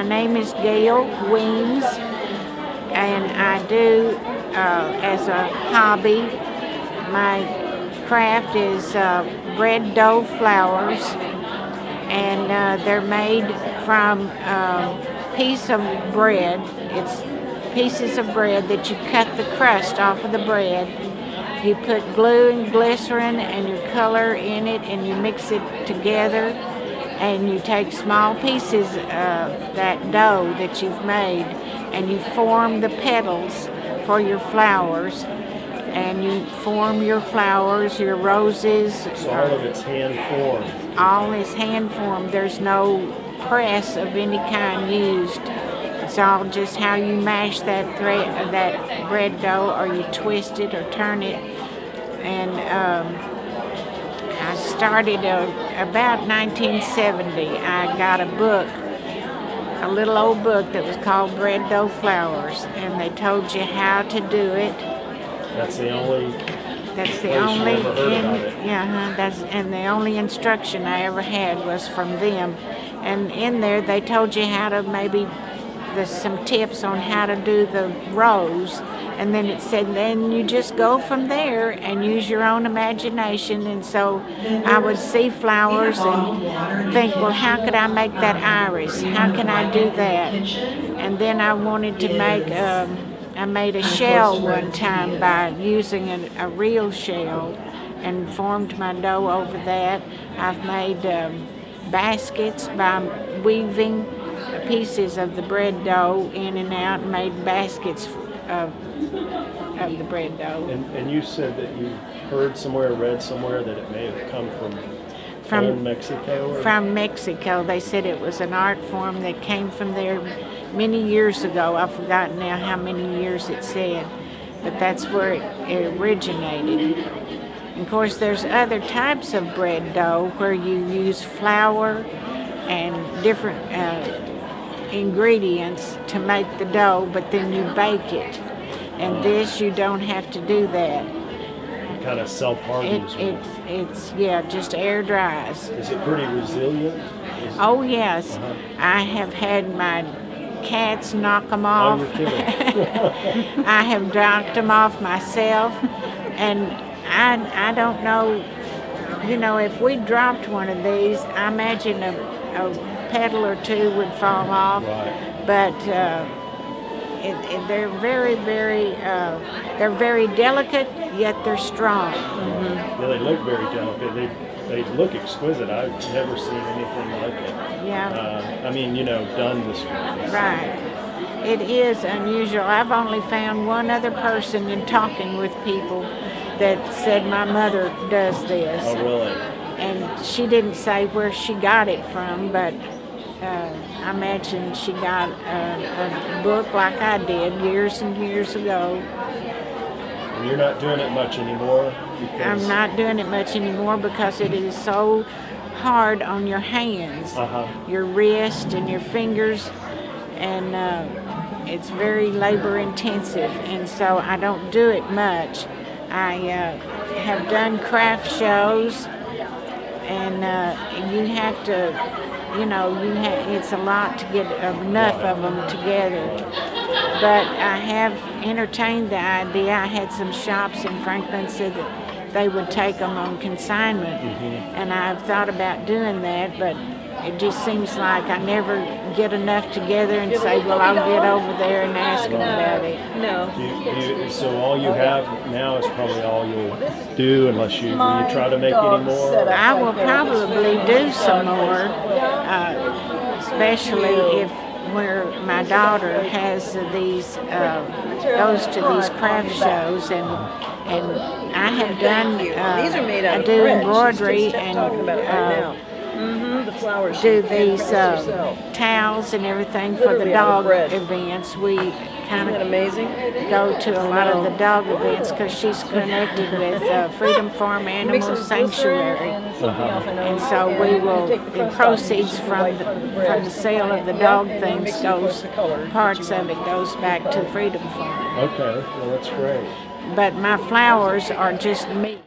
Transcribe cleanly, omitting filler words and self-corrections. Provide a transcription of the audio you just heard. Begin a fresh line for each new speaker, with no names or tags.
My name is Gail Weems, and I do as a hobby. My craft is bread dough flowers, and they're made from a piece of bread. It's pieces of bread that you cut the crust off of the bread. You put glue and glycerin and your color in it, and you mix it together, and you take small pieces of that dough that you've made, and you form the petals for your flowers, and you form your flowers, your roses.
So all of it's hand formed.
All is hand formed. There's no press of any kind used. It's all just how you mash that bread dough, or you twist it or turn it. And I started about 1970. I got a book, a little old book that was called Bread Dough Flowers, and they told you how to do it.
That's the only.
And the only instruction I ever had was from them. And in there they told you how to there's some tips on how to do the rows, and then it said then you just go from there and use your own imagination. And so I would see flowers and think, well, how could I make that iris? How can I do that? And then I wanted to make I made a shell one time by using a real shell and formed my dough over that. I've made baskets by weaving pieces of the bread dough in and out, and made baskets of the bread dough.
And you said that you read somewhere that it may have come from Mexico?
From Mexico. They said it was an art form that came from there many years ago. I've forgotten now how many years it said, but that's where it originated. And of course, there's other types of bread dough where you use flour and different ingredients to make the dough, but then you bake it. And this, you don't have to do that.
It kind of self-hardens.
It's just air dries.
Is it pretty resilient?
Oh yes, I have had my cats knock them off.
Oh, you're kidding.
I have knocked them off myself, and I don't know. You know, if we dropped one of these, I imagine a petal or two would fall off.
Right.
But they're very, they're very delicate, yet they're strong.
Yeah, they look very delicate. They look exquisite. I've never seen anything like it.
Yeah.
I mean, done this way.
Right. It is unusual. I've only found one other person in talking with people that said my mother does this.
Oh, really?
And she didn't say where she got it from, but I imagine she got a book like I did years and years ago.
And you're not doing it much anymore?
I'm not doing it much anymore because it is so hard on your hands, your wrist and your fingers, and it's very labor intensive, and so I don't do it much. I have done craft shows, and you have to, it's a lot to get enough of them together. But I have entertained the idea. I had some shops in Franklin said that they would take them on consignment, and I've thought about doing that, but it just seems like I never get enough together and say, well, I'll get over there and ask them about it.
No.
So all you have now is probably all you'll do unless you try to make any more?
I will probably do some more, especially if where my daughter has these, goes to these craft shows, and I have done,
These are made out
I
of
do
bread.
embroidery
She's just talking about it right now. The flowers.
do these towels and everything for the
Literally out of
dog
bread.
events. We kind
Isn't that
of
amazing?
go to a lot of the dog events because she's connected with Freedom Farm Animal Sanctuary. And so we will, the proceeds from the sale of the dog things goes, parts of it goes back to Freedom Farm.
Okay, well that's great.
But my flowers are just me.